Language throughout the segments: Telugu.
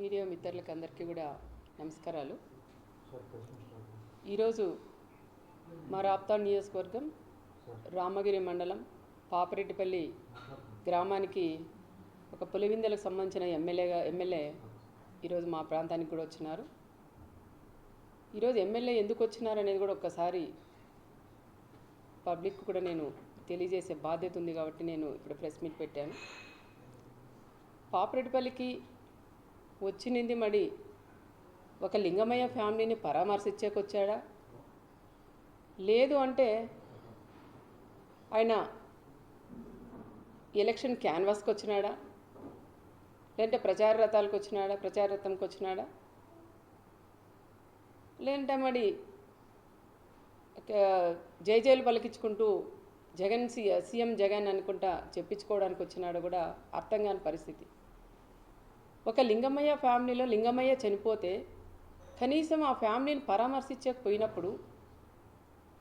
మీడియా మిత్రులకు అందరికీ కూడా నమస్కారాలు. ఈరోజు మా రాప్తాడ్ నియోజకవర్గం రామగిరి మండలం పాపరెడ్డిపల్లి గ్రామానికి ఒక పులివిందలకు సంబంధించిన ఎమ్మెల్యే ఈరోజు మా ప్రాంతానికి కూడా వచ్చినారు. ఈరోజు ఎమ్మెల్యే ఎందుకు వచ్చినారు అనేది కూడా ఒక్కసారి పబ్లిక్ కూడా నేను తెలియజేసే బాధ్యత ఉంది కాబట్టి నేను ఇప్పుడు ప్రెస్ మీట్ పెట్టాను. పాపరెడ్డిపల్లికి వచ్చింది మరి ఒక లింగమయ్య ఫ్యామిలీని పరామర్శించేకొచ్చాడా, లేదు అంటే ఆయన ఎలక్షన్ క్యాన్వాస్కి వచ్చినాడా, లేదంటే ప్రచార రథంకి వచ్చినాడా, లేదంటే మరి జైలు పలికించుకుంటూ సీఎం జగన్ అనుకుంటా చెప్పించుకోవడానికి వచ్చినాడు కూడా అర్థం కాని పరిస్థితి. ఒక లింగమయ్య ఫ్యామిలీలో లింగమయ్య చనిపోతే కనీసం ఆ ఫ్యామిలీని పరామర్శించకపోయినప్పుడు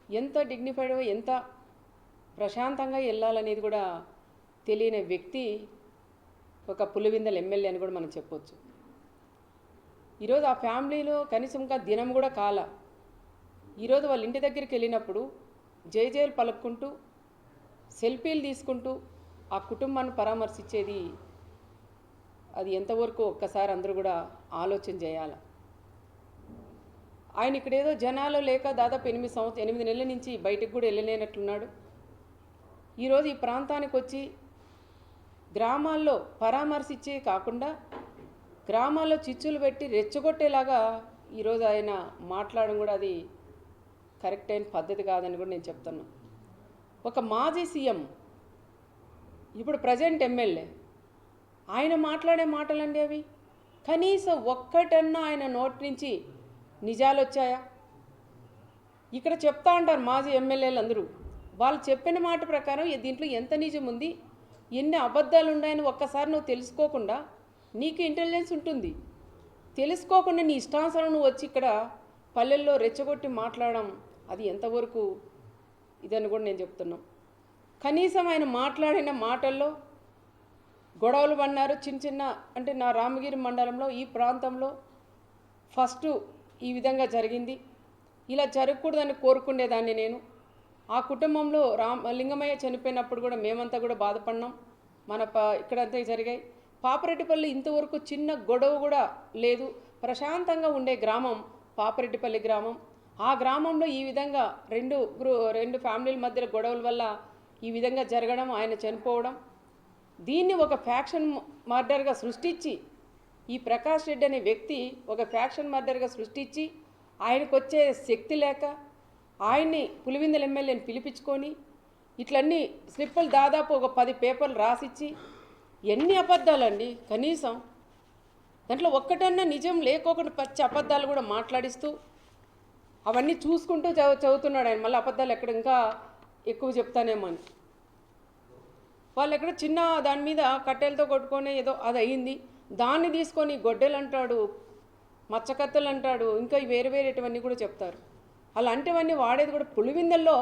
ఎంత డిగ్నిఫైడ్గా ఎంత ప్రశాంతంగా వెళ్ళాలనేది కూడా తెలియని వ్యక్తి ఒక పులివిందల ఎమ్మెల్యే అని కూడా మనం చెప్పొచ్చు. ఈరోజు ఆ ఫ్యామిలీలో కనీసం ఇంకా దినం కూడా కాల. ఈరోజు వాళ్ళ ఇంటి దగ్గరికి వెళ్ళినప్పుడు జైలు పలుక్కుంటూ సెల్ఫీలు తీసుకుంటూ ఆ కుటుంబాన్ని పరామర్శించేది అది ఎంతవరకు ఒక్కసారి అందరూ కూడా ఆలోచన చేయాలి. ఆయన ఇక్కడేదో జనాలు లేక దాదాపు 8 నెలల నుంచి బయటకు కూడా వెళ్ళలేనట్లున్నాడు. ఈరోజు ఈ ప్రాంతానికి వచ్చి గ్రామాల్లో పరామర్శించే కాకుండా గ్రామాల్లో చిచ్చులు పెట్టి రెచ్చగొట్టేలాగా ఈరోజు ఆయన మాట్లాడడం కూడా అది కరెక్ట్ అయిన పద్ధతి కాదని కూడా నేను చెప్తున్నాను. ఒక మాజీ సీఎం ఇప్పుడు ప్రజెంట్ ఎమ్మెల్యే ఆయన మాట్లాడే మాటలండి అవి. కనీసం ఒక్కటన్నా ఆయన నోటి నుంచి నిజాలు వచ్చాయా? ఇక్కడ చెప్తా ఉంటారు మాజీ ఎమ్మెల్యేలు అందరూ, వాళ్ళు చెప్పిన మాట ప్రకారం దీంట్లో ఎంత నిజం ఉంది, ఎన్ని అబద్ధాలు ఉన్నాయని ఒక్కసారి నువ్వు తెలుసుకోకుండా, నీకు ఇంటెలిజెన్స్ ఉంటుంది, తెలుసుకోకుండా నీ ఇష్టానుసారం నువ్వు వచ్చి ఇక్కడ పల్లెల్లో రెచ్చగొట్టి మాట్లాడడం అది ఎంతవరకు ఇదని కూడా నేను చెప్తున్నాం. కనీసం ఆయన మాట్లాడిన మాటల్లో గొడవలు పడినారు చిన్న అంటే నా రామగిరి మండలంలో ఈ ప్రాంతంలో ఫస్ట్ ఈ విధంగా జరిగింది. ఇలా జరగకూడదని కోరుకునేదాన్ని నేను. ఆ కుటుంబంలో లింగమయ్య చనిపోయినప్పుడు కూడా మేమంతా కూడా బాధపడినాం. ఇక్కడంతా జరిగాయి. పాపరెడ్డిపల్లి ఇంతవరకు చిన్న గొడవ కూడా లేదు, ప్రశాంతంగా ఉండే గ్రామం పాపరెడ్డిపల్లి గ్రామం. ఆ గ్రామంలో ఈ విధంగా రెండు ఫ్యామిలీల మధ్య గొడవల వల్ల ఈ విధంగా జరగడం, ఆయన చనిపోవడం, దీన్ని ఒక ఫ్యాక్షన్ మర్డర్గా సృష్టించి ఈ ప్రకాష్ రెడ్డి అనే వ్యక్తి ఒక ఫ్యాక్షన్ మర్డర్గా సృష్టించి ఆయనకు వచ్చే శక్తి లేక ఆయన్ని పులివిందల ఎమ్మెల్యేని పిలిపించుకొని ఇట్లన్నీ స్లిప్పులు దాదాపు ఒక 10 పేపర్లు రాసిచ్చి ఎన్ని అబద్ధాలండి. కనీసం దాంట్లో ఒక్కటన్నా నిజం లేకోకుండా పచ్చి అబద్ధాలు కూడా మాట్లాడిస్తూ అవన్నీ చూసుకుంటూ చదువుతున్నాడు ఆయన. మళ్ళీ అబద్ధాలు ఎక్కడ ఇంకా ఎక్కువ చెప్తానేమో అని. వాళ్ళు ఎక్కడ చిన్న దాని మీద కట్టెలతో కొట్టుకొని ఏదో అది అయ్యింది, దాన్ని తీసుకొని గొడ్డెలు అంటాడు, మచ్చకత్తెలు అంటాడు, ఇంకా వేరేటివన్నీ కూడా చెప్తారు. అలాంటివన్నీ వాడేది కూడా పులివిందల్లో.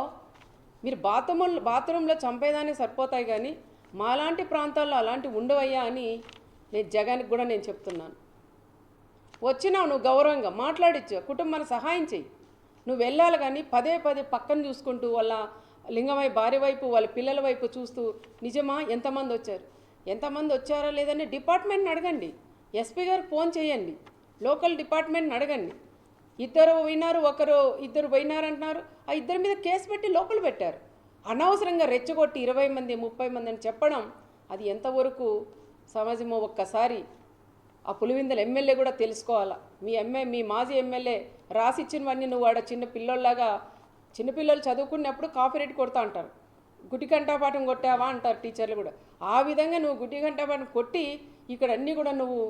మీరు బాత్రూంలో చంపేదాన్ని సరిపోతాయి, కానీ మాలాంటి ప్రాంతాల్లో అలాంటివి ఉండవయ్యా అని నేను జగన్కి కూడా నేను చెప్తున్నాను. వచ్చినావు నువ్వు గౌరవంగా మాట్లాడించు, కుటుంబాన్ని సహాయం చెయ్యి. నువ్వు వెళ్ళాలి కానీ పదే పక్కన చూసుకుంటూ వాళ్ళ లింగమయ్య భార్య వైపు వాళ్ళ పిల్లల వైపు చూస్తూ నిజమా ఎంతమంది వచ్చారా లేదని డిపార్ట్మెంట్ని అడగండి. ఎస్పీ గారికి ఫోన్ చేయండి, లోకల్ డిపార్ట్మెంట్ని అడగండి. ఇద్దరు పోయినారంటున్నారు. ఆ ఇద్దరి మీద కేసు పెట్టి లోపల పెట్టారు. అనవసరంగా రెచ్చగొట్టి 20 మంది 30 మంది అని చెప్పడం అది ఎంతవరకు సమాజమో ఒక్కసారి ఆ పులివిందల ఎమ్మెల్యే కూడా తెలుసుకోవాలా. మీ మాజీ ఎమ్మెల్యే రాసిచ్చినవన్నీ నువ్వు వాడ చిన్నపిల్లలు చదువుకున్నప్పుడు కాపీ రేట్ కొడతా అంటారు, గుడ్డి కంఠపాఠం కొట్టావా అంటారు టీచర్లు కూడా. ఆ విధంగా నువ్వు గుడ్డి కంఠపాఠం కొట్టి ఇక్కడ అన్నీ కూడా నువ్వు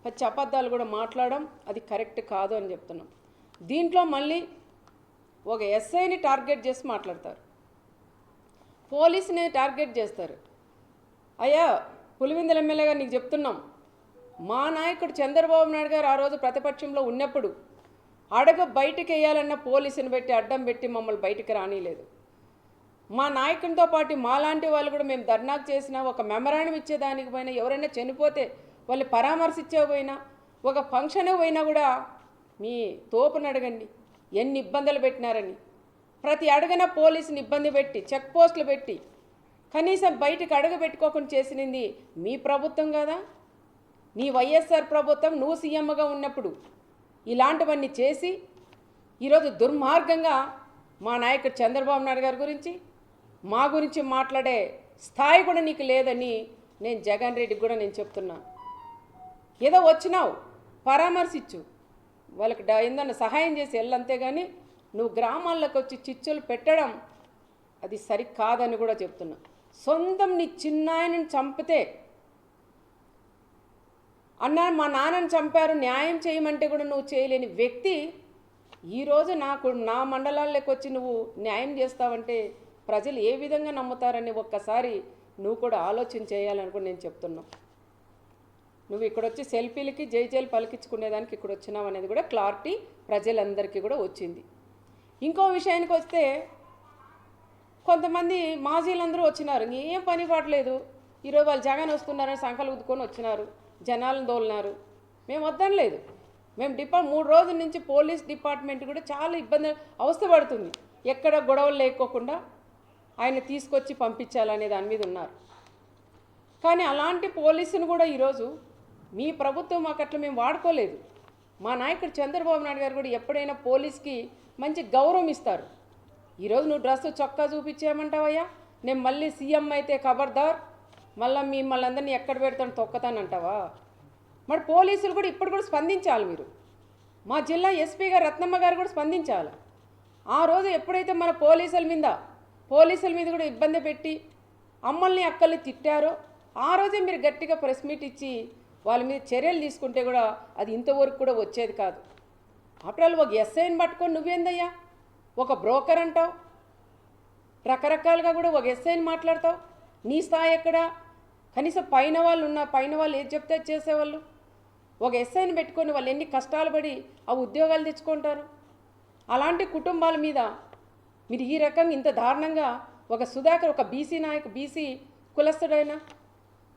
పచ్చి అబద్ధాలు కూడా మాట్లాడడం అది కరెక్ట్ కాదు అని చెప్తున్నాం. దీంట్లో మళ్ళీ ఒక ఎస్ఐని టార్గెట్ చేసి మాట్లాడతారు, పోలీసుని టార్గెట్ చేస్తారు. అయ్యా పులివిందల ఎమ్మెల్యేగా నీకు చెప్తున్నాం, మా నాయకుడు చంద్రబాబు నాయుడు గారు ఆ రోజు ప్రతిపక్షంలో ఉన్నప్పుడు బయటికి వేయాలన్న పోలీసుని పెట్టి అడ్డం పెట్టి మమ్మల్ని బయటికి రానిలేదు. మా నాయకునితో పాటు మాలాంటి వాళ్ళు కూడా మేము ధర్నాకు చేసినా ఒక మెమరాండం ఇచ్చేదానికి పోయినా, ఎవరైనా చనిపోతే వాళ్ళు పరామర్శించకపోయినా ఒక ఫంక్షన్ పోయినా కూడా మీ తోపుని అడగండి ఎన్ని ఇబ్బందులు పెట్టినారని. ప్రతి అడుగున పోలీసుని ఇబ్బంది పెట్టి చెక్ పోస్టులు పెట్టి కనీసం బయటికి అడుగు పెట్టుకోకుండా చేసినది మీ ప్రభుత్వం కదా. నీ వైఎస్ఆర్ ప్రభుత్వం నువ్వు సీఎంగా ఉన్నప్పుడు ఇలాంటివన్నీ చేసి ఈరోజు దుర్మార్గంగా మా నాయకుడు చంద్రబాబు నాయుడు గారి గురించి మా గురించి మాట్లాడే స్థాయి కూడా నీకు లేదని నేను జగన్ రెడ్డికి కూడా నేను చెప్తున్నా. ఏదో వచ్చినావు పరామర్శించు, వాళ్ళకి ఏందన్నా సహాయం చేసి వెళ్ళంతే కానీ నువ్వు గ్రామాల్లోకి వచ్చి చిచ్చులు పెట్టడం అది సరికాదని కూడా చెప్తున్నా. సొంతం నీ చిన్నాయనని చంపితే అన్నా మా నాన్నని చంపారు న్యాయం చేయమంటే కూడా నువ్వు చేయలేని వ్యక్తి ఈరోజు నా మండలాల్లోకి వచ్చి నువ్వు న్యాయం చేస్తావంటే ప్రజలు ఏ విధంగా నమ్ముతారని ఒక్కసారి నువ్వు కూడా ఆలోచన చేయాలని కూడా నేను చెప్తున్నా. నువ్వు ఇక్కడ వచ్చి సెల్ఫీలకి జైలు పలికించుకునేదానికి ఇక్కడ వచ్చినావు అనేది కూడా క్లారిటీ ప్రజలందరికీ కూడా వచ్చింది. ఇంకో విషయానికి వస్తే కొంతమంది మాజీలందరూ వచ్చినారు, ఏం పని పడలేదు, ఈరోజు వాళ్ళు జగన్ వస్తున్నారని సంకలు ఉద్దుకొని వచ్చినారు, జనాలను దోలినారు. మేము వద్దనలేదు. మేము 3 రోజుల నుంచి పోలీస్ డిపార్ట్మెంట్ కూడా చాలా ఇబ్బంది అవస్థ పడుతుంది. ఎక్కడ గొడవలు లేకోకుండా ఆయన తీసుకొచ్చి పంపించాలనే దాని మీద ఉన్నారు. కానీ అలాంటి పోలీసును కూడా ఈరోజు మీ ప్రభుత్వం మాకు అట్లా మేము వాడుకోలేదు. మా నాయకుడు చంద్రబాబు నాయుడు గారు కూడా ఎప్పుడైనా పోలీస్కి మంచి గౌరవం ఇస్తారు. ఈరోజు నువ్వు డ్రెస్ చొక్కా చూపించేయమంటావయ్యా, నేను మళ్ళీ సీఎం అయితే ఖబర్దార్ మళ్ళీ మిమ్మల్ని అందరినీ ఎక్కడ పెడతాను తొక్కతానంటావా? మరి పోలీసులు కూడా ఇప్పుడు కూడా స్పందించాలి. మీరు మా జిల్లా ఎస్పీ గారు రత్నమ్మ గారు కూడా స్పందించాలి. ఆ రోజు ఎప్పుడైతే మన పోలీసుల మీద కూడా ఇబ్బంది పెట్టి అమ్మల్ని అక్కల్ని తిట్టారో ఆ రోజే మీరు గట్టిగా ప్రెస్ మీట్ ఇచ్చి వాళ్ళ మీద చర్యలు తీసుకుంటే కూడా అది ఇంతవరకు కూడా వచ్చేది కాదు. ఆఫ్టర్ ఒక ఎస్ఐని పట్టుకొని నువ్వేందయ్యా ఒక బ్రోకర్ అంటావు, రకరకాలుగా కూడా ఒక ఎస్ఐని మాట్లాడతావు. నీ స్థాయి ఎక్కడా? కనీసం పైన వాళ్ళు ఏది చెప్తే చేసేవాళ్ళు. ఒక ఎస్ఐని పెట్టుకొని వాళ్ళు ఎన్ని కష్టాలు పడి ఆ ఉద్యోగాలు తెచ్చుకుంటారు. అలాంటి కుటుంబాల మీద మీరు ఈ రకంగా ఇంత దారుణంగా ఒక సుధాకర్ ఒక బీసీ కులస్తుడైనా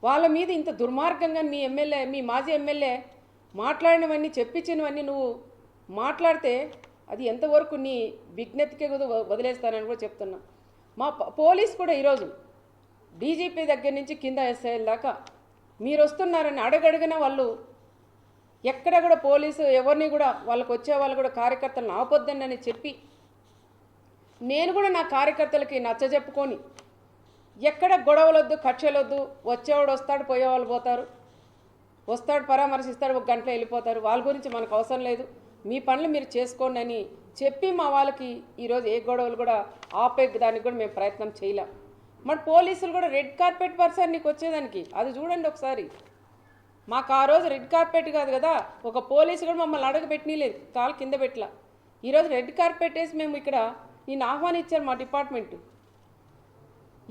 వాళ్ళ మీద ఇంత దుర్మార్గంగా మీ మాజీ ఎమ్మెల్యే మాట్లాడినవన్నీ చెప్పించినవన్నీ నువ్వు మాట్లాడితే అది ఎంతవరకు నీ విజ్ఞతకే వదిలేస్తానని కూడా చెప్తున్నా. మా పోలీస్ కూడా ఈరోజు డీజీపీ దగ్గర నుంచి కింద ఎస్ఐల దాకా మీరు వస్తున్నారని అడగడిగిన వాళ్ళు ఎక్కడ కూడా పోలీసు ఎవరిని కూడా వాళ్ళకు వచ్చే వాళ్ళు కూడా కార్యకర్తలను ఆపొద్దని చెప్పి నేను కూడా నా కార్యకర్తలకి నచ్చజెప్పుకొని ఎక్కడ గొడవలొద్దు కక్షలొద్దు, వచ్చేవాడు వస్తాడు పోయేవాళ్ళు పోతారు, వస్తాడు పరామర్శిస్తాడు 1 గంటలో వెళ్ళిపోతారు, వాళ్ళ గురించి మనకు అవసరం లేదు, మీ పనులు మీరు చేసుకోండి అని చెప్పి మా వాళ్ళకి ఈరోజు ఏ గొడవలు కూడా ఆపే దానికి కూడా మేము ప్రయత్నం చేయలేం. మరి పోలీసులు కూడా రెడ్ కార్పెట్ పర్సన్ నీకు వచ్చేదానికి అది చూడండి ఒకసారి. మాకు ఆ రోజు రెడ్ కార్పెట్ కాదు కదా, ఒక పోలీసు కూడా మమ్మల్ని అడగబెట్టనీలేదు, కాలు కింద పెట్టలా. ఈరోజు రెడ్ కార్పెట్ వేసి మేము ఇక్కడ నేను ఆహ్వానించారు మా డిపార్ట్మెంటు.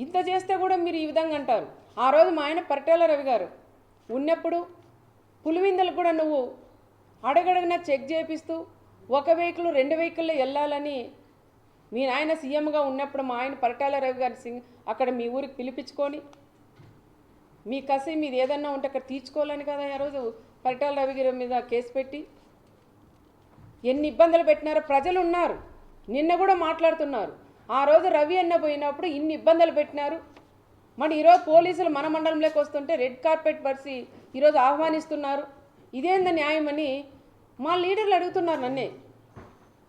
ఇంత చేస్తే కూడా మీరు ఈ విధంగా అంటారు. ఆ రోజు మా ఆయన పరిటాల రవి గారు ఉన్నప్పుడు పులివిందలకు కూడా నువ్వు అడగడగినా చెక్ చేపిస్తూ 1 వెహికల్ 2 వెహికల్లో వెళ్ళాలని మీ ఆయన సీఎంగా ఉన్నప్పుడు మా ఆయన పరిటాల రవి గారి అక్కడ మీ ఊరికి పిలిపించుకొని మీ కసి మీది ఏదన్నా ఉంటే అక్కడ తీర్చుకోవాలని కదా ఆ రోజు పరిటాల రవి గారి మీద కేసు పెట్టి ఎన్ని ఇబ్బందులు పెట్టినారో ప్రజలు ఉన్నారు. నిన్న కూడా మాట్లాడుతున్నారు. ఆ రోజు రవి అన్న పోయినప్పుడు ఇన్ని ఇబ్బందులు పెట్టినారు. మరి ఈరోజు పోలీసులు మన మండలంలోకి వస్తుంటే రెడ్ కార్పెట్ పరిచి ఈరోజు ఆహ్వానిస్తున్నారు. ఇదేంద న్యాయమని మా లీడర్లు అడుగుతున్నారు నన్నే.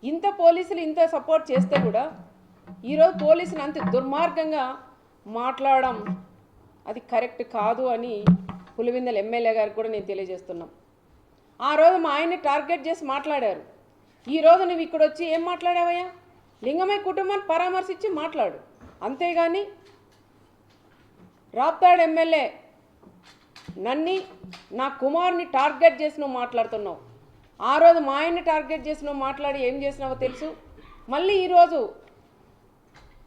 ఇంత పోలీసులు ఇంత సపోర్ట్ చేస్తే కూడా ఈరోజు పోలీసులు అంత దుర్మార్గంగా మాట్లాడడం అది కరెక్ట్ కాదు అని పులివెందుల ఎమ్మెల్యే గారికి కూడా నేను తెలియజేస్తున్నాం. ఆ రోజు మా ఆయన్ని టార్గెట్ చేసి మాట్లాడారు. ఈరోజు నువ్వు ఇక్కడ వచ్చి ఏం మాట్లాడావయ్యా? లింగమయ్య కుటుంబాన్ని పరామర్శించి మాట్లాడు, అంతేగాని రాప్తాడు ఎమ్మెల్యే నన్ని నా కుమార్ని టార్గెట్ చేసి నువ్వు మాట్లాడుతున్నావు. ఆ రోజు మా ఆయన్ని టార్గెట్ చేసి నువ్వు మాట్లాడి ఏం చేసినావో తెలుసు. మళ్ళీ ఈరోజు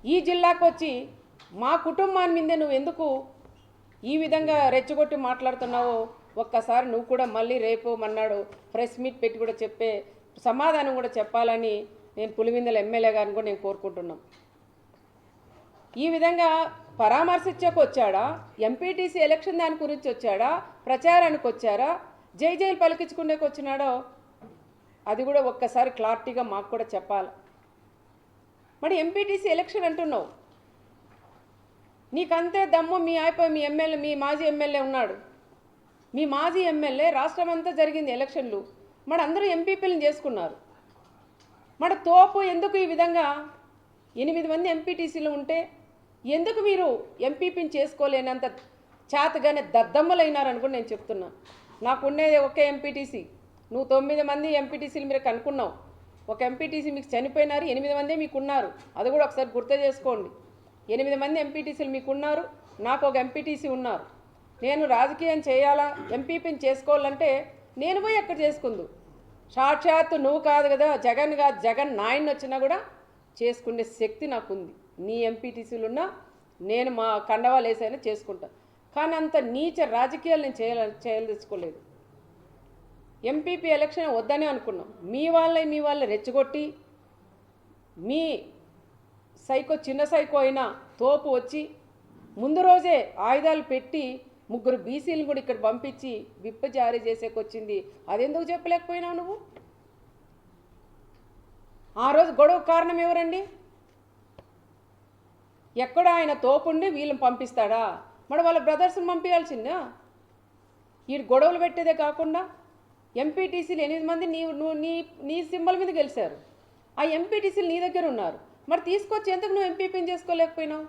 ఈ జిల్లాకు వచ్చి మా కుటుంబాన్ని మీదే నువ్వు ఎందుకు ఈ విధంగా రెచ్చగొట్టి మాట్లాడుతున్నావో ఒక్కసారి నువ్వు కూడా మళ్ళీ రేపు మన్నాడు ప్రెస్ మీట్ పెట్టి కూడా చెప్పే సమాధానం కూడా చెప్పాలని నేను పులివెందుల ఎమ్మెల్యే గారిని కూడా నేను కోరుకుంటున్నాం. ఈ విధంగా పరామర్శించకు వచ్చాడా, ఎంపీటీసీ ఎలక్షన్ దాని గురించి వచ్చాడా, ప్రచారానికి వచ్చారా, జై జైలు పలికించుకునేకి వచ్చినాడో అది కూడా ఒక్కసారి క్లారిటీగా మాకు కూడా చెప్పాలి. మరి ఎంపీటీసీ ఎలక్షన్ అంటున్నావు, నీకంతే దమ్ము మీ మీ ఎమ్మెల్యే, మీ మాజీ ఎమ్మెల్యే ఉన్నాడు. మీ మాజీ ఎమ్మెల్యే రాష్ట్రం అంతా జరిగింది ఎలక్షన్లు, మరి అందరూ ఎంపీపీలను చేసుకున్నారు. మరి తోపు ఎందుకు ఈ విధంగా 8 మంది ఎంపీటీసీలు ఉంటే ఎందుకు మీరు ఎంపీపీని చేసుకోలేనంత చేతగానే దద్దమ్మలైనారని కూడా నేను చెప్తున్నా. నాకుండేది ఒకే ఎంపీటీసీ, నువ్వు 9 మంది ఎంపీటీసీలు మీరు కనుక్కున్నావు. ఒక ఎంపీటీసీ మీకు చనిపోయినారు, 8 మందే మీకు ఉన్నారు. అది కూడా ఒకసారి గుర్తు చేసుకోండి. 8 మంది ఎంపీటీసీలు మీకు ఉన్నారు, నాకు ఒక ఎంపీటీసీ ఉన్నారు. నేను రాజకీయం చేయాలా, ఎంపీపీని చేసుకోవాలంటే నేను పోయి ఎక్కడ చేసుకుందు. సాక్షాత్తు నువ్వు కాదు కదా, జగన్ కాదు, జగన్ నాయన్ని వచ్చినా కూడా చేసుకునే శక్తి నాకుంది. నీ ఎంపీటీసీలు ఉన్నా నేను మా కండవాలు వేసైనా చేసుకుంటా. కానీ అంత నీచ రాజకీయాలు నేను చేయదలుచుకోలేదు. ఎంపీపీ ఎలక్షన్ వద్దనే అనుకున్నాం. మీ వాళ్ళే రెచ్చగొట్టి మీ చిన్న సైకో అయినా తోపు వచ్చి ముందు రోజే ఆయుధాలు పెట్టి 3 బీసీలను కూడా ఇక్కడ పంపించి విప్ జారీ చేసేకొచ్చింది. అదెందుకు చెప్పలేకపోయినావు నువ్వు? ఆ రోజు గొడవ కారణం ఎవరండి? ఎక్కడ ఆయన తోపుండి వీళ్ళని పంపిస్తాడా? మరి వాళ్ళ బ్రదర్స్ని పంపించాల్సిందా? ఈ గొడవలు పెట్టేదే కాకుండా ఎంపీటీసీలు 8 మంది నీ సింబల్ మీద గెలిచారు. ఆ ఎంపీటీసీలు నీ దగ్గర ఉన్నారు. మరి తీసుకొచ్చి ఎందుకు నువ్వు ఎంపీపీని చేసుకోలేకపోయినావు?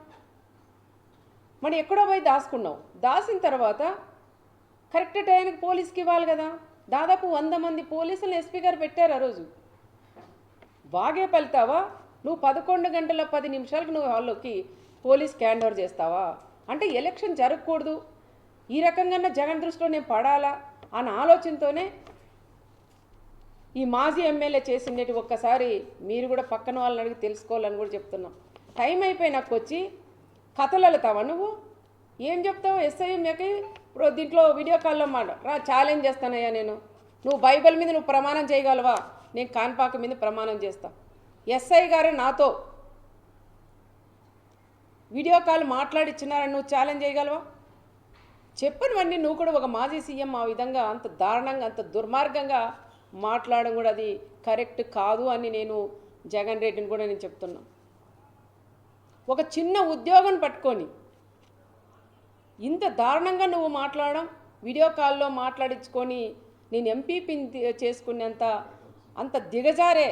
మరి ఎక్కడో పోయి దాచుకున్నావు. దాచిన తర్వాత కరెక్ట్ టైంకి పోలీస్కి ఇవ్వాలి కదా. దాదాపు 100 మంది పోలీసులను ఎస్పీ గారు పెట్టారు ఆ రోజు. బాగే పలుతావా నువ్వు? 11 గంటల 10 నిమిషాలకు నువ్వు హాల్లోకి పోలీస్కి హ్యాండ్ ఓవర్ చేస్తావా? అంటే ఎలక్షన్ జరగకూడదు, ఈ రకంగా జగన్ దృష్టిలో నేను పడాలా అన్న ఆలోచనతోనే ఈ మాజీ ఎమ్మెల్యే చేసిండేటి ఒక్కసారి మీరు కూడా పక్కన వాళ్ళని అడిగి తెలుసుకోవాలని కూడా చెప్తున్నాం. టైం అయిపోయినాక వచ్చి కథలు వెళ్తావా నువ్వు? ఏం చెప్తావు? ఎస్ఐఎంకి ఇప్పుడు దీంట్లో వీడియో కాల్లో ఛాలెంజ్ చేస్తానయ్యా నేను. నువ్వు బైబిల్ మీద నువ్వు ప్రమాణం చేయగలవా? నేను కాన్పాక మీద ప్రమాణం చేస్తా. ఎస్ఐ గారు నాతో వీడియో కాల్ మాట్లాడిచ్చినారని నువ్వు ఛాలెంజ్ చేయగలవా? చెప్పనివన్నీ నువ్వు కూడా ఒక మాజీ సీఎం ఆ విధంగా అంత దారుణంగా అంత దుర్మార్గంగా మాట్లాడడం కూడా అది కరెక్ట్ కాదు అని నేను జగన్ రెడ్డిని కూడా నేను చెప్తున్నా. ఒక చిన్న ఉద్యోగం పట్టుకొని ఇంత దారుణంగా నువ్వు మాట్లాడడం, వీడియో కాల్లో మాట్లాడించుకొని నేను ఎంపీపీని చేసుకునేంత అంత దిగజారే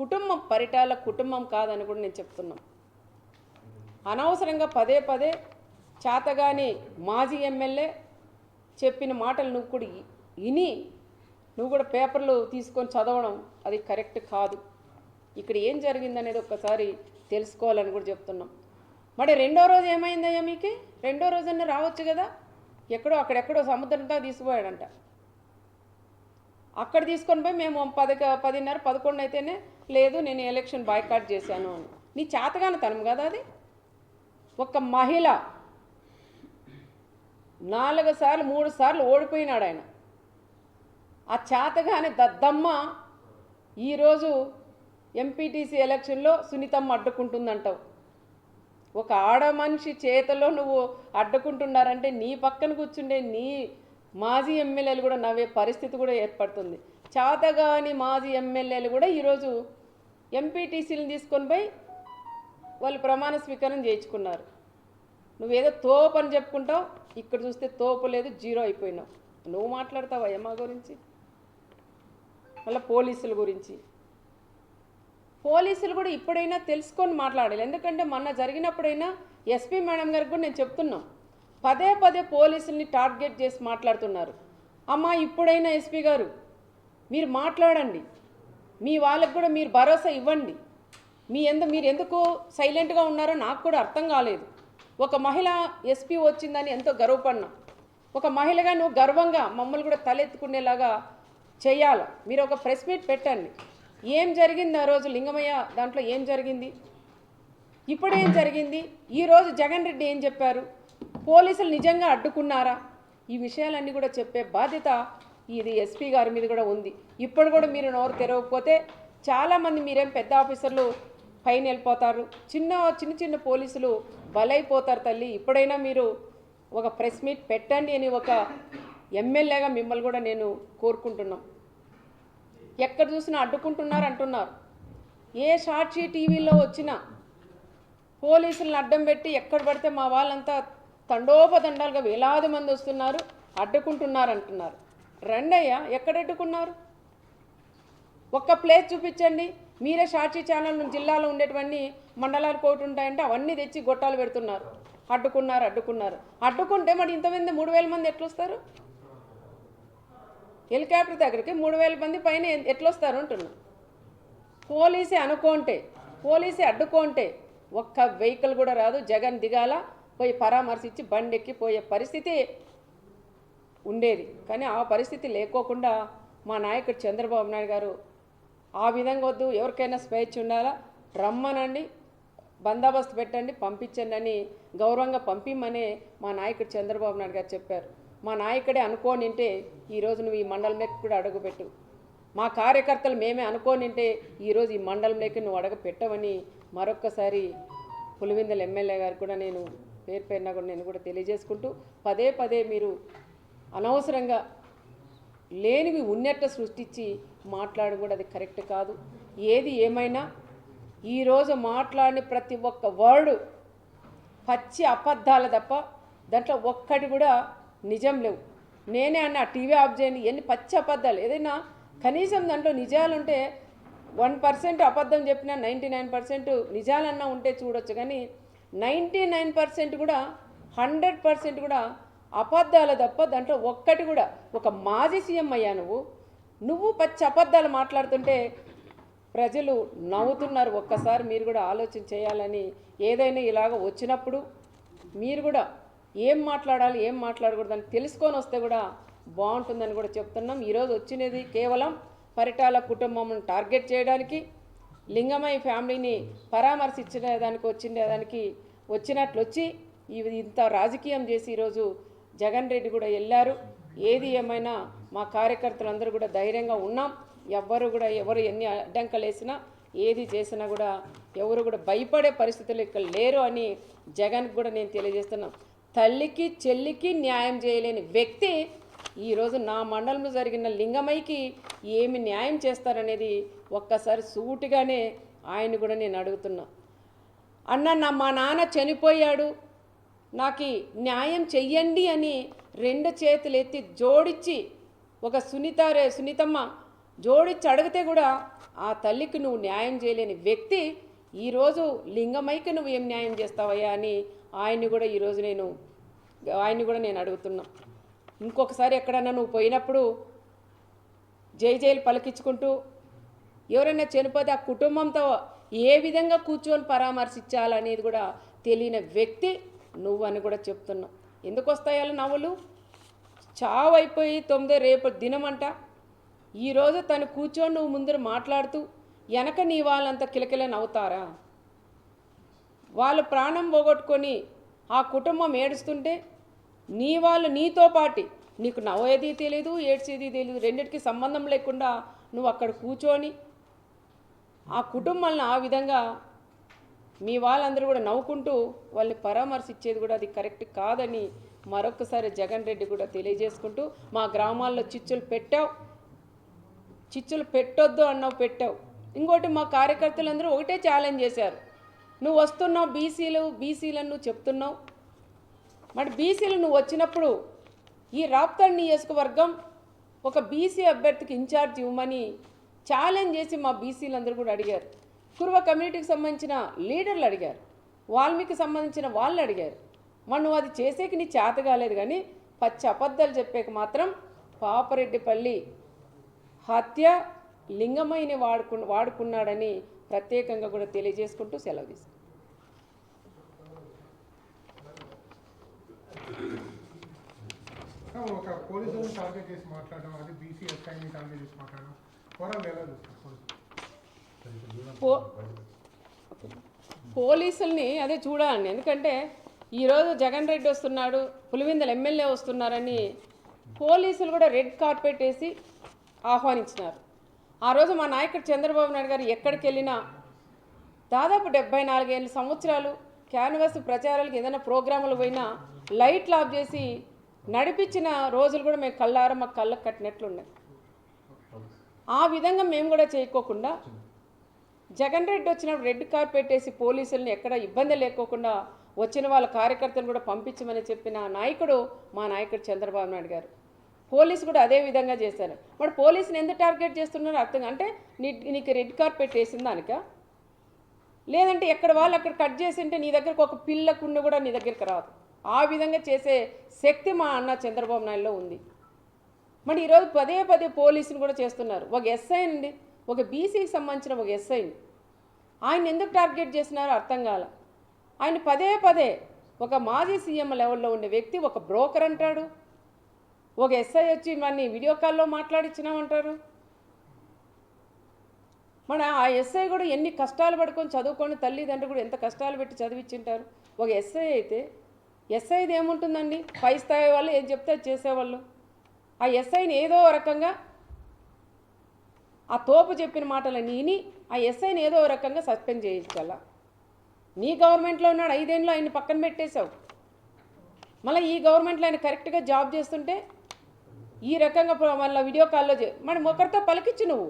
కుటుంబం పరిటాల కుటుంబం కాదని కూడా నేను చెప్తున్నాను. అనవసరంగా పదే పదే చేతగాని మాజీ ఎమ్మెల్యే చెప్పిన మాటలు నువ్వు కూడా విని నువ్వు కూడా పేపర్లు తీసుకొని చదవడం అది కరెక్ట్ కాదు. ఇక్కడ ఏం జరిగిందనేది ఒక్కసారి తెలుసుకోవాలని కూడా చెప్తున్నాం. మరి రెండో రోజు ఏమైందయ్యా మీకు? రెండో రోజన్నా రావచ్చు కదా. అక్కడెక్కడో సముద్రంతో తీసుకుపోయాడంట. అక్కడ తీసుకొని పోయి మేము 10:30, 11 అయితేనే లేదు నేను ఎలక్షన్ బాయ్కాట్ చేశాను అని. నీ చేతగాని తనం కదా అది. ఒక మహిళ 4 సార్లు 3 సార్లు ఓడిపోయినాడు ఆయన. ఆ చేతగాని దద్దమ్మ ఈరోజు ఎంపీటీసీ ఎలక్షన్లో సునీతమ్మ అడ్డుకుంటుందంటావు. ఒక ఆడ మనిషి చేతలో నువ్వు అడ్డుకుంటున్నారంటే నీ పక్కన కూర్చుండే నీ మాజీ ఎమ్మెల్యేలు కూడా నవ్వే పరిస్థితి కూడా ఏర్పడుతుంది. చేతగాని మాజీ ఎమ్మెల్యేలు కూడా ఈరోజు ఎంపీటీసీలను తీసుకొని పోయి వాళ్ళు ప్రమాణ స్వీకారం చేయించుకున్నారు. నువ్వేదో తోపు అని చెప్పుకుంటావు, ఇక్కడ చూస్తే తోపు లేదు, జీరో అయిపోయినావు. నువ్వు మాట్లాడతావా మా గురించి? మళ్ళీ పోలీసుల గురించి. పోలీసులు కూడా ఇప్పుడైనా తెలుసుకొని మాట్లాడాలి. ఎందుకంటే మొన్న జరిగినప్పుడైనా ఎస్పీ మేడం గారికి కూడా నేను చెప్తున్నాం, పదే పదే పోలీసుల్ని టార్గెట్ చేసి మాట్లాడుతున్నారు. అమ్మా ఇప్పుడైనా ఎస్పీ గారు మీరు మాట్లాడండి, మీ వాళ్ళకు కూడా మీరు భరోసా ఇవ్వండి. మీరు ఎందుకు సైలెంట్గా ఉన్నారో నాకు కూడా అర్థం కాలేదు. ఒక మహిళ ఎస్పీ వచ్చిందని ఎంతో గర్వపడినా, ఒక మహిళగా నువ్వు గర్వంగా మమ్మల్ని కూడా తలెత్తుకునేలాగా చేయాలి. మీరు ఒక ప్రెస్ మీట్ పెట్టండి. ఏం జరిగింది ఆ రోజు లింగమయ్య దాంట్లో ఏం జరిగింది, ఇప్పుడు ఏం జరిగింది, ఈరోజు జగన్ రెడ్డి ఏం చెప్పారు, పోలీసులు నిజంగా అడ్డుకున్నారా, ఈ విషయాలన్నీ కూడా చెప్పే బాధ్యత ఇది ఎస్పీ గారి మీద కూడా ఉంది. ఇప్పుడు కూడా మీరు నోరు తెరవకపోతే చాలామంది మీరేం పెద్ద ఆఫీసర్లు పైన వెళ్ళిపోతారు, చిన్న పోలీసులు బలైపోతారు తల్లి. ఇప్పుడైనా మీరు ఒక ప్రెస్ మీట్ పెట్టండి అని ఒక ఎమ్మెల్యేగా మిమ్మల్ని కూడా నేను కోరుకుంటున్నాం. ఎక్కడ చూసినా అడ్డుకుంటున్నారు అంటున్నారు. ఏ సాక్షి టీవీలో వచ్చినా పోలీసులను అడ్డం పెట్టి ఎక్కడ పడితే మా వాళ్ళంతా తండోపతండాలుగా వేలాది మంది వస్తున్నారు, అడ్డుకుంటున్నారు అంటున్నారు. రండయ్యా, ఎక్కడ అడ్డుకున్నారు? ఒక్క ప్లేస్ చూపించండి. మీరే సాక్షి ఛానల్ జిల్లాలో ఉండేటువంటి మండలాలు కోటి ఉంటాయంటే అవన్నీ తెచ్చి గొట్టాలు పెడుతున్నారు. అడ్డుకుంటే మరి ఇంతమంది 3000 మంది ఎట్లొస్తారు? హెలికాప్టర్ దగ్గరికి 3000 మంది పైన ఎట్లొస్తారు అంటున్నారు. పోలీసే అడ్డుకుంటే ఒక్క వెహికల్ కూడా రాదు. జగన్ దిగాల, పోయి పరామర్శించి బండెక్కి పోయే పరిస్థితి ఉండేది. కానీ ఆ పరిస్థితి లేకోకుండా మా నాయకుడు చంద్రబాబు నాయుడు గారు ఆ విధంగా వద్దు, ఎవరికైనా స్వేచ్ఛ ఉండాలా, రమ్మనండి, బందోబస్తు పెట్టండి, పంపించండి అని గౌరవంగా పంపిమ్మనే మా నాయకుడు చంద్రబాబు నాయుడు గారు చెప్పారు. మా నాయకుడే అనుకోనింటే ఈరోజు నువ్వు ఈ మండలంలోకి కూడా అడుగుపెట్టు. మా కార్యకర్తలు మేమే అనుకోనింటే ఈరోజు ఈ మండలంలోకి నువ్వు అడుగు పెట్టవని మరొక్కసారి పులివెందుల ఎమ్మెల్యే గారు కూడా నేను పేరున కూడా నేను కూడా తెలియజేసుకుంటూ, పదే మీరు అనవసరంగా లేనివి ఉన్నట్టు సృష్టించి మాట్లాడడం కూడా అది కరెక్ట్ కాదు. ఏది ఏమైనా ఈరోజు మాట్లాడిన ప్రతి ఒక్క వర్డు పచ్చి అబద్ధాలు తప్ప దాంట్లో ఒక్కటి కూడా నిజం లేవు. నేనే అన్న టీవీ ఆఫ్ చేయండి, ఎన్ని పచ్చి అబద్ధాలు. ఏదైనా కనీసం దాంట్లో నిజాలుంటే 1% అబద్ధం చెప్పినా 99% నిజాలన్నా ఉంటే చూడొచ్చు. కానీ 99% కూడా 100% కూడా అబద్ధాలు తప్ప దాంట్లో ఒక్కటి కూడా. ఒక మాజీ సీఎం అయ్యా నువ్వు పచ్చి అబద్ధాలు మాట్లాడుతుంటే ప్రజలు నవ్వుతున్నారు. ఒక్కసారి మీరు కూడా ఆలోచన చేయాలని, ఏదైనా ఇలాగ వచ్చినప్పుడు మీరు కూడా ఏం మాట్లాడాలి ఏం మాట్లాడకూడదని తెలుసుకొని వస్తే కూడా బాగుంటుందని కూడా చెప్తున్నాం. ఈరోజు వచ్చినది కేవలం పరిటాల కుటుంబం టార్గెట్ చేయడానికి, లింగమయ్య ఫ్యామిలీని పరామర్శించడానికి వచ్చినట్లు వచ్చి ఇంత రాజకీయం చేసి ఈరోజు జగన్ రెడ్డి కూడా వెళ్ళారు. ఏది ఏమైనా మా కార్యకర్తలందరూ కూడా ధైర్యంగా ఉన్నాం. ఎవరు ఎన్ని అడ్డంకలు వేసినా ఏది చేసినా కూడా ఎవరు కూడా భయపడే పరిస్థితులు ఇక్కడ లేరు అని జగన్కి కూడా నేను తెలియజేస్తున్నాను. తల్లికి చెల్లికి న్యాయం చేయలేని వ్యక్తి ఈరోజు నా మండలంలో జరిగిన లింగమయ్యకి ఏమి న్యాయం చేస్తారనేది ఒక్కసారి సూటిగానే ఆయన కూడా నేను అడుగుతున్నా. అన్న మా నాన్న చనిపోయాడు, నాకు న్యాయం చెయ్యండి అని 2 చేతులు ఎత్తి జోడించి ఒక సునీతమ్మ జోడించి అడిగితే కూడా ఆ తల్లికి నువ్వు న్యాయం చేయలేని వ్యక్తి ఈరోజు లింగమయ్యకి నువ్వు ఏం న్యాయం చేస్తావయ్యా అని ఆయన్ని కూడా ఈరోజు నేను అడుగుతున్నా. ఇంకొకసారి ఎక్కడన్నా నువ్వు పోయినప్పుడు జైలు పలికించుకుంటూ ఎవరైనా చనిపోతే ఆ కుటుంబంతో ఏ విధంగా కూర్చొని పరామర్శించాలనేది కూడా తెలియని వ్యక్తి నువ్వు అని కూడా చెప్తున్నావు. ఎందుకు వస్తాయాలి నవ్వులు? చావు అయిపోయి 9 రేపు దినమంట. ఈరోజు తను కూర్చొని నువ్వు ముందర మాట్లాడుతూ వెనక నీ వాళ్ళంతా కిలకిల నవ్వుతారా? వాళ్ళు ప్రాణం పోగొట్టుకొని ఆ కుటుంబం ఏడుస్తుంటే నీ వాళ్ళు నీతో పాటి నీకు నవ్వేది తెలియదు, ఏడ్చేది తెలియదు, రెండింటికి సంబంధం లేకుండా నువ్వు అక్కడ కూర్చొని ఆ కుటుంబాలను ఆ విధంగా మీ వాళ్ళందరూ కూడా నవ్వుకుంటూ వాళ్ళని పరామర్శించేది కూడా అది కరెక్ట్ కాదని మరొకసారి జగన్ రెడ్డి కూడా తెలియజేసుకుంటూ, మా గ్రామాల్లో చిచ్చులు పెట్టొద్దు అన్నావు, పెట్టావు. ఇంకోటి మా కార్యకర్తలందరూ ఒకటే ఛాలెంజ్ చేశారు, నువ్వు వస్తున్నావు బీసీలను నువ్వు చెప్తున్నావు, మరి బీసీలు నువ్వు వచ్చినప్పుడు ఈ రాప్తాడు నియోజకవర్గం ఒక బీసీ అభ్యర్థికి ఇన్ఛార్జ్ ఇవ్వమని ఛాలెంజ్ చేసి మా బీసీలందరూ కూడా అడిగారు. కురువ కమ్యూనిటీకి సంబంధించిన లీడర్లు అడిగారు, వాల్మీకి సంబంధించిన వాళ్ళు అడిగారు. మరి నువ్వు అది చేసేకి నీ చేత కాలేదు. కానీ పచ్చి అబద్ధాలు చెప్పేకి మాత్రం పాపరెడ్డిపల్లి హత్య లింగమయ్యని వాడుకున్నాడని ప్రత్యేకంగా కూడా తెలియజేసుకుంటూ సెలవు తీసుకున్నాను. ఒక పోలీసులను టార్గెట్ చేసి మాట్లాడడం, అది బీసీ ఎస్ఐని టార్గెట్ చేసి మాట్లాడడం పోలీసుల్ని అదే చూడాలండి. ఎందుకంటే ఈరోజు జగన్ రెడ్డి వస్తున్నాడు, పులివెందుల ఎమ్మెల్యే వస్తున్నారని పోలీసులు కూడా రెడ్ కార్పెట్ వేసి ఆహ్వానించినారు. ఆ రోజు మా నాయకుడు చంద్రబాబు నాయుడు గారు ఎక్కడికి వెళ్ళినా దాదాపు 74 సంవత్సరాలు క్యాన్వాస్ ప్రచారాలకు ఏదైనా ప్రోగ్రాములు పోయినా లైట్లు ఆఫ్ చేసి నడిపించిన రోజులు కూడా మేము కళ్ళారా మాకు కళ్ళకు కట్టినట్లున్నాయి. ఆ విధంగా మేము కూడా చేయకోకుండా జగన్ రెడ్డి వచ్చినప్పుడు రెడ్ కార్పెట్ వేసి పోలీసుల్ని ఎక్కడ ఇబ్బంది లేకోకుండా వచ్చిన వాళ్ళ కార్యకర్తలు కూడా పంపించమని చెప్పిన నాయకుడు మా నాయకుడు చంద్రబాబు నాయుడు గారు. పోలీసు కూడా అదే విధంగా చేశారు. మరి పోలీసుని ఎందుకు టార్గెట్ చేస్తున్నారో అర్థం అంటే నీకు రెడ్ కార్పెట్ వేసిన దానిక, లేదంటే ఎక్కడ వాళ్ళు అక్కడ కట్ చేసి ఉంటే నీ దగ్గరకు ఒక పిల్ల కుండ కూడా నీ దగ్గరికి రాదు. ఆ విధంగా చేసే శక్తి మా అన్న చంద్రబాబు నాయుడులో ఉంది. మరి ఈరోజు పదే పదే పోలీసులు కూడా చేస్తున్నారు. ఒక ఎస్ఐ అండి, ఒక బీసీకి సంబంధించిన ఒక ఎస్ఐని ఆయన ఎందుకు టార్గెట్ చేస్తున్నారో అర్థం కాల. ఆయన పదే పదే ఒక మాజీ సీఎం లెవెల్లో ఉండే వ్యక్తి ఒక బ్రోకర్ అంటాడు, ఒక ఎస్ఐ వచ్చి మన వీడియో కాల్లో మాట్లాడించినామంటారు. మన ఆ ఎస్ఐ కూడా ఎన్ని కష్టాలు పడుకొని చదువుకొని తల్లిదండ్రులు కూడా ఎంత కష్టాలు పెట్టి చదివించింటారు. ఒక ఎస్ఐ అయితే ఎస్ఐది ఏముంటుందండి, పై స్థాయి వాళ్ళు ఏం చెప్తే చేసేవాళ్ళు. ఆ ఎస్ఐని ఏదో రకంగా ఆ తోపు చెప్పిన మాటలని విని ఆ ఎస్ఐని ఏదో రకంగా సస్పెండ్ చేయించాల. నీ గవర్నమెంట్లో ఉన్నాడు, 5 ఏళ్ళు ఆయన్ని పక్కన పెట్టేశావు. మళ్ళీ ఈ గవర్నమెంట్లో ఆయన కరెక్ట్గా జాబ్ చేస్తుంటే ఈ రకంగా మళ్ళీ వీడియో కాల్లో మరి ఒకరితో పలికిచ్చు. నువ్వు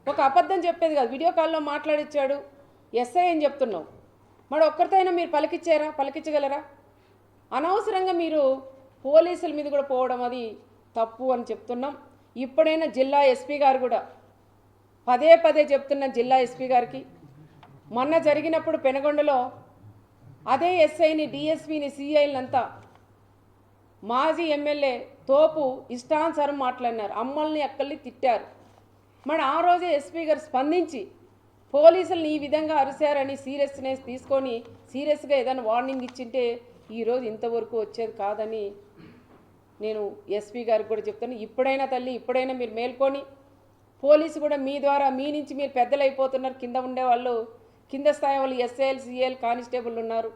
ఒక అబద్ధం చెప్పేది కాదు, వీడియో కాల్లో మాట్లాడిచ్చాడు ఎస్ఐ అని చెప్తున్నావు. మరి ఒక్కరితో అయినా మీరు పలికించగలరా? అనవసరంగా మీరు పోలీసుల మీద కూడా పోవడం అది తప్పు అని చెప్తున్నాం. ఇప్పుడైనా జిల్లా ఎస్పీ గారు కూడా పదే పదే చెప్తున్న జిల్లా ఎస్పీ గారికి, మొన్న జరిగినప్పుడు పెనగొండలో అదే ఎస్ఐని, డిఎస్పీని, సిఐలంతా మాజీ ఎమ్మెల్యే తోపు ఇష్టానుసారం మాట్లాడినారు, అమ్మల్ని అక్కల్ని తిట్టారు. మరి ఆ రోజే ఎస్పీ గారు స్పందించి పోలీసులను ఈ విధంగా అరిశారని సీరియస్నెస్ తీసుకొని సీరియస్గా ఏదైనా వార్నింగ్ ఇచ్చింటే ఈరోజు ఇంతవరకు వచ్చేది కాదని నేను ఎస్పీ గారికి కూడా చెప్తాను. ఇప్పుడైనా తల్లి, ఇప్పుడైనా మీరు మేల్కొని పోలీసు కూడా మీ ద్వారా మీ నుంచి మీరు పెద్దలు అయిపోతున్నారు. కింద ఉండేవాళ్ళు, కింద స్థాయి వాళ్ళు ఎస్ఐఎల్, సిఐఎల్, కానిస్టేబుల్ ఉన్నారు,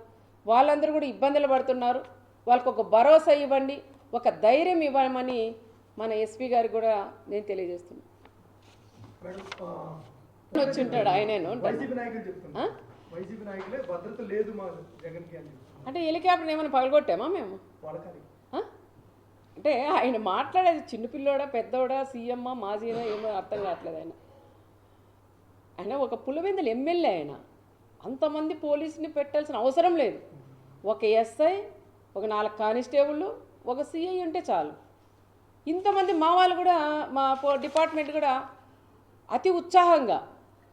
వాళ్ళందరూ కూడా ఇబ్బందులు పడుతున్నారు. వాళ్ళకు ఒక భరోసా ఇవ్వండి, ఒక ధైర్యం ఇవ్వమని మన ఎస్పీ గారికి కూడా నేను తెలియజేస్తున్నాను. వచ్చి ఉంటాడు ఆయనేను అంటే హెలికాప్టర్ ఏమైనా పగలగొట్టామా మేము? అంటే ఆయన మాట్లాడేది చిన్నపిల్లోడా పెద్దోడా సీఎమ్మా మాజీనా ఏమో అర్థం కావట్లేదు. ఆయన ఒక పులివెందుల ఎమ్మెల్యే, ఆయన అంతమంది పోలీసుని పెట్టాల్సిన అవసరం లేదు. ఒక ఎస్ఐ, ఒక 4 కానిస్టేబుళ్ళు, ఒక సిఐ ఉంటే చాలు. ఇంతమంది మా వాళ్ళు కూడా మా డిపార్ట్మెంట్ కూడా అతి ఉత్సాహంగా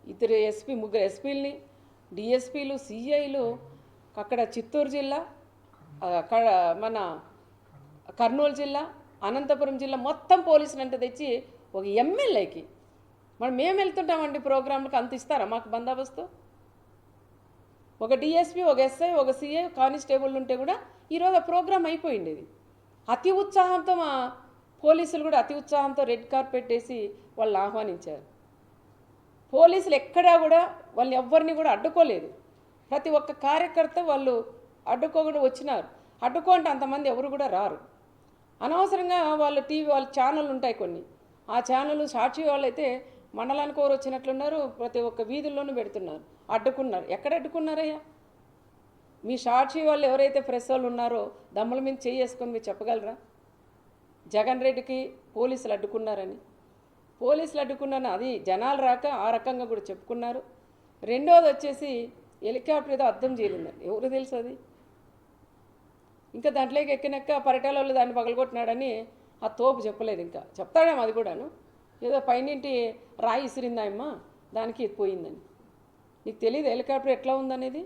ముగ్గురు ఎస్పీలని, డిఎస్పీలు, సిఐలు, అక్కడ చిత్తూరు జిల్లా, మన కర్నూలు జిల్లా, అనంతపురం జిల్లా మొత్తం పోలీసులు అంటే తెచ్చి ఒక ఎమ్మెల్యేకి మనం మేము వెళ్తుంటామండి ప్రోగ్రాంలకు, అంత ఇస్తారా మాకు బందోబస్తు? ఒక డిఎస్పీ, ఒక ఎస్ఐ, ఒక సిఐ, కానిస్టేబుల్ ఉంటే కూడా ఈరోజు ఆ ప్రోగ్రాం అయిపోయింది. అతి ఉత్సాహంతో మా పోలీసులు కూడా అతి ఉత్సాహంతో రెడ్ కార్పెట్ వేసి వాళ్ళు ఆహ్వానించారు. పోలీసులు ఎక్కడా కూడా వాళ్ళని ఎవ్వరిని కూడా అడ్డుకోలేదు. ప్రతి ఒక్క కార్యకర్త వాళ్ళు అడ్డుకోకుండా వచ్చినారు. అడ్డుకోంటే అంతమంది ఎవరు కూడా రారు. అనవసరంగా వాళ్ళ ఛానళ్ళు ఉంటాయి కొన్ని, ఆ ఛానళ్ళు సాక్షి వాళ్ళు అయితే మండలానికి ఎవరు వచ్చినట్లున్నారు, ప్రతి ఒక్క వీధుల్లోనూ పెడుతున్నారు. అడ్డుకున్నారు. ఎక్కడ అడ్డుకున్నారయ్యా? మీ సాక్షి వాళ్ళు ఎవరైతే ప్రెస్ వాళ్ళు ఉన్నారో దమ్ముల మీద చేసుకొని మీరు చెప్పగలరా జగన్ రెడ్డికి పోలీసులు అడ్డుకున్నారని? పోలీసులు అడ్డుకున్నారని అది జనాలు రాక ఆ రకంగా కూడా చెప్పుకున్నారు. రెండోది వచ్చేసి హెలికాప్టర్ ఏదో అర్థం చేయలేదండి, ఎవరు తెలుసు అది? ఇంకా దాంట్లోకి ఎక్కినాక పరిటాలలో దాన్ని పగలగొట్టినాడని ఆ తోపు చెప్పలేదు. ఇంకా చెప్తాడేమో అది కూడాను, ఏదో పైనింటి రాయి ఇసిరిందాయమ్మా దానికి ఇది పోయిందని. నీకు తెలియదు హెలికాప్టర్ ఎట్లా ఉందనేది?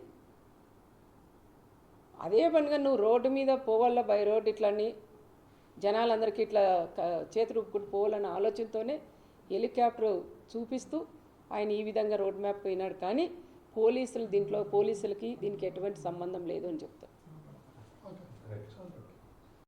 అదే పనిగా నువ్వు రోడ్డు మీద పోవాల, బై రోడ్డు ఇట్లని జనాలందరికీ ఇట్లా చేతులు ఊపుకుంటూ పోవాలన్న ఆలోచనతోనే హెలికాప్టర్ చూపిస్తూ ఆయన ఈ విధంగా రోడ్ మ్యాప్ పోయినాడు. కానీ పోలీసులకి దీనికి ఎటువంటి సంబంధం లేదు అని చెప్తారు.